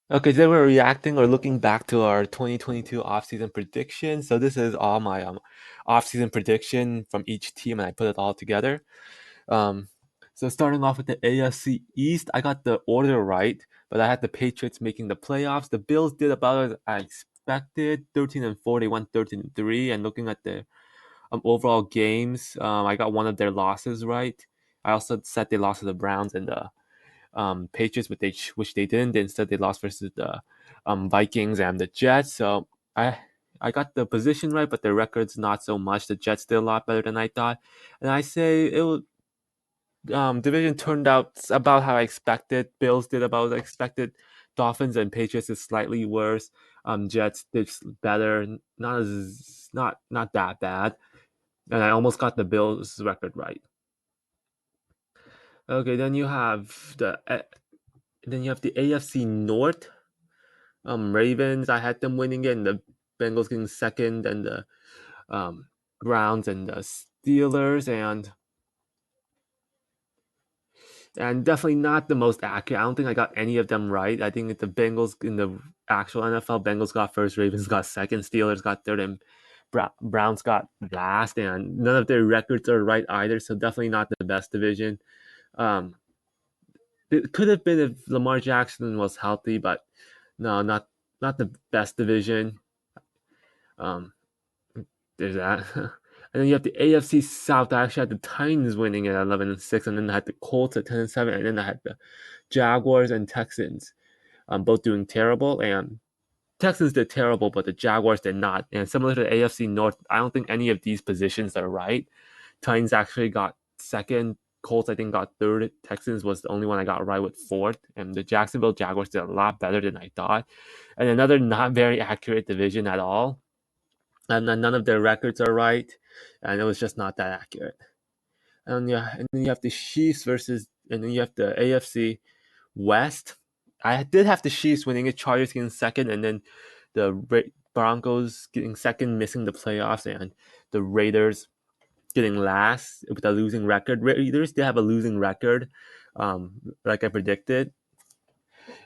Okay, today we're reacting or looking back to our 2022 offseason prediction. So this is all my offseason prediction from each team, and I put it all together. Um, so starting off with the AFC East, I got the order right, but I had the Patriots making the playoffs. The Bills did about as I expected, 13-4. They won 13-3, and looking at the overall games, I got one of their losses right. I also said they lost to the Browns and the Patriots, which they didn't. Instead, they lost versus the Vikings and the Jets. So I I got the position right, but the record's not so much. The Jets did a lot better than I thought, and I say it will. Division turned out about how I expected. Bills did about as expected. Dolphins and Patriots is slightly worse. Jets did better, not that bad, and I almost got the Bills record right. Okay, then you have the AFC North. Ravens, I had them winning it, and the Bengals getting second, and the Browns and the Steelers, and definitely not the most accurate. I don't think I got any of them right. I think the Bengals in the actual NFL, Bengals got first, Ravens got second, Steelers got third, and Browns got last, and none of their records are right either. So definitely not the best division. Um, it could have been if Lamar Jackson was healthy, but no, not the best division. Um, there's that. And then you have the AFC South. I actually had the Titans winning at 11-6, and then I had the Colts at 10-7, and then I had the Jaguars and Texans, both doing terrible. And Texans did terrible, but the Jaguars did not. And similar to the AFC North, I don't think any of these positions are right. Titans actually got second. Colts, I think, got third. Texans was the only one I got right with fourth. And the Jacksonville Jaguars did a lot better than I thought. And another not very accurate division at all. And then none of their records are right. And it was just not that accurate. And yeah, and then you have the Chiefs versus, and then you have the AFC West. I did have the Chiefs winning it, Chargers getting second, and then the Broncos getting second, missing the playoffs, and the Raiders getting last with a losing record. Raiders did have a losing record, like I predicted.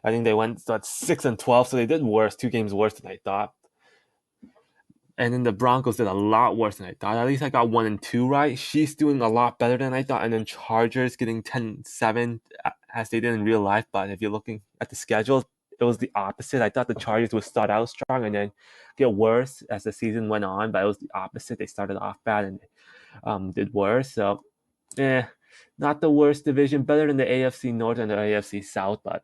I think they went 6-12, so they did worse, 2 games worse than I thought. And then the Broncos did a lot worse than I thought. At least I got 1-2 right. She's doing a lot better than I thought. And then Chargers getting 10-7 as they did in real life. But if you're looking at the schedule, it was the opposite. I thought the Chargers would start out strong and then get worse as the season went on. But it was the opposite. They started off bad and did worse. So, not the worst division. Better than the AFC North and the AFC South, but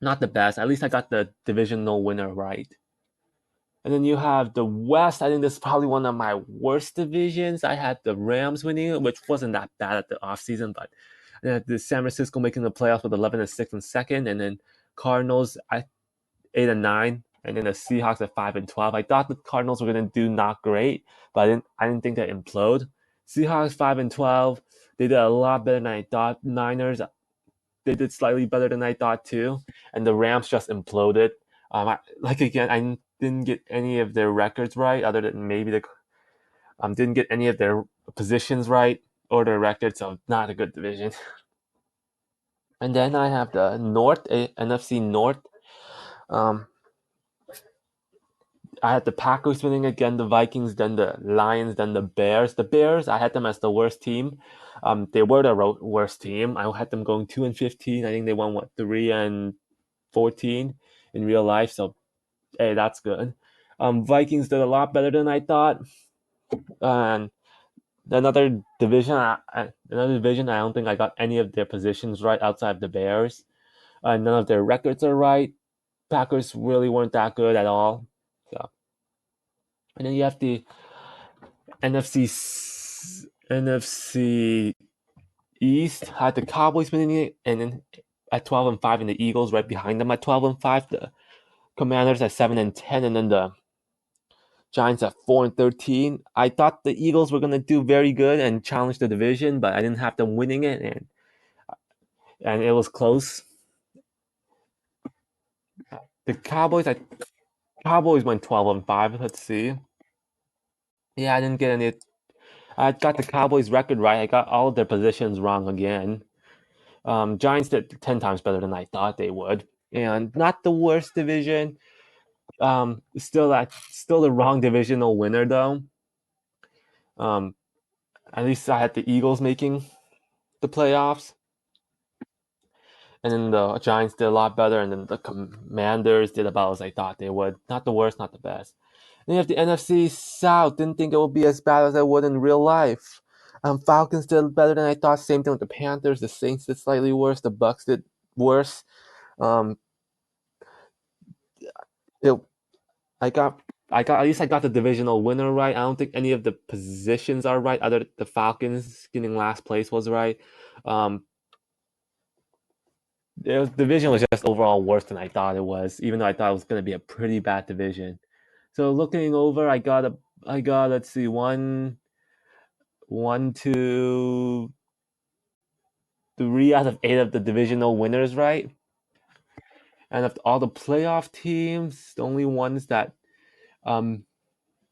not the best. At least I got the divisional winner right. And then you have the West. I think this is probably one of my worst divisions. I had the Rams winning it, which wasn't that bad at the offseason, but I had the San Francisco making the playoffs with 11-6 and second, and then Cardinals at 8-9, and then the Seahawks at 5-12. I thought the Cardinals were gonna do not great, but I didn't think they'd implode. Seahawks 5-12. They did a lot better than I thought. Niners, they did slightly better than I thought too, and the Rams just imploded. I didn't get any of their records right, other than maybe the didn't get any of their positions right or their records, so not a good division. And then I have the NFC North. Um, I had the Packers winning again, the Vikings, then the Lions, then the Bears. The Bears, I had them as the worst team. They were the worst team. I had them going 2-15. I think they won 3-14 in real life. So hey, that's good. Vikings did a lot better than I thought. And another division, I don't think I got any of their positions right outside of the Bears. None of their records are right. Packers really weren't that good at all. So, and then you have the NFC NFC East had the Cowboys winning it, and then at 12-5, and the Eagles right behind them at 12-5. The Commanders at 7-10, and then the Giants at 4-13. I thought the Eagles were gonna do very good and challenge the division, but I didn't have them winning it, and it was close. The Cowboys went 12-5. Let's see. Yeah, I didn't get any. I got the Cowboys record right. I got all of their positions wrong again. Giants did 10 times better than I thought they would. and not the worst division. Still the wrong divisional winner though. Um, at least I had the Eagles making the playoffs, and then the Giants did a lot better, and then the Commanders did about as I thought they would. Not the worst, not the best. And you have the NFC South. Didn't think it would be as bad as I would in real life. Falcons did better than I thought. Same thing with the Panthers. The Saints did slightly worse. The Bucks did worse. Um, it, I got at least I got the divisional winner right. I don't think any of the positions are right. Other the Falcons getting last place was right. Um, the division was just overall worse than I thought it was, even though I thought it was going to be a pretty bad division. So looking over, I got let's see, one, two, three out of eight of the divisional winners right, and of all the playoff teams, the only ones um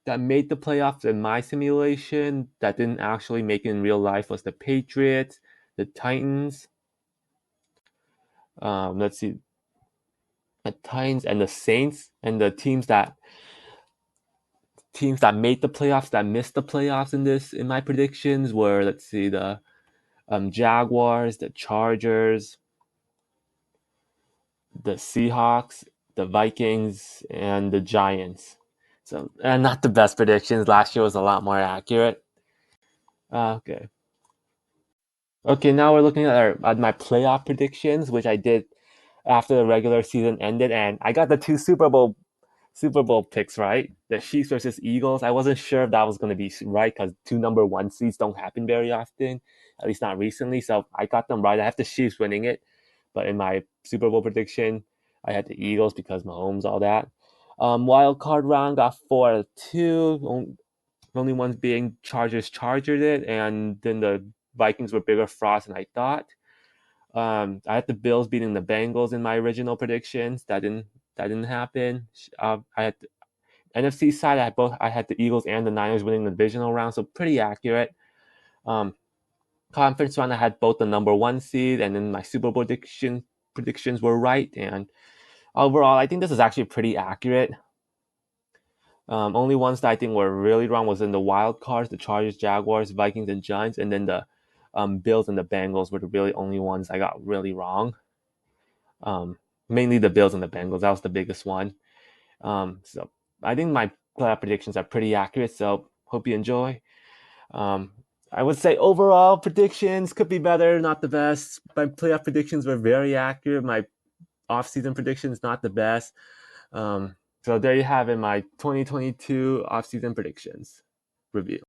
that made the playoffs in my simulation that didn't actually make it in real life was the Patriots, the Titans. Let's see, the Titans and the Saints, and the teams that made the playoffs that missed the playoffs in my predictions were, let's see, the Jaguars, the Chargers, the Seahawks, the Vikings, and the Giants. So, and not the best predictions. Last year was a lot more accurate. Okay. Okay, now we're looking at my playoff predictions, which I did after the regular season ended, and I got the two Super Bowl picks right. The Chiefs versus Eagles. I wasn't sure if that was going to be right because two number one seeds don't happen very often, at least not recently. So I got them right. I have the Chiefs winning it, but in my Super Bowl prediction, I had the Eagles because Mahomes, all that. Wild card round got 4 out of 2. Only ones being Chargers it, and then the Vikings were bigger frauds than I thought. I had the Bills beating the Bengals in my original predictions. That didn't happen. I had the NFC side. I had the Eagles and the Niners winning the divisional round, so pretty accurate. Um, Conference round, I had both the number one seed, and then my Super Bowl predictions were right. And overall, I think this is actually pretty accurate. Only ones that I think were really wrong was in the wild cards: the Chargers, Jaguars, Vikings, and Giants, and then the Bills and the Bengals were the really only ones I got really wrong. Mainly the Bills and the Bengals. That was the biggest one. So I think my playoff predictions are pretty accurate. So hope you enjoy. Um, I would say overall predictions could be better, not the best. My playoff predictions were very accurate. My off-season predictions not the best. So there you have it, my 2022 off-season predictions review.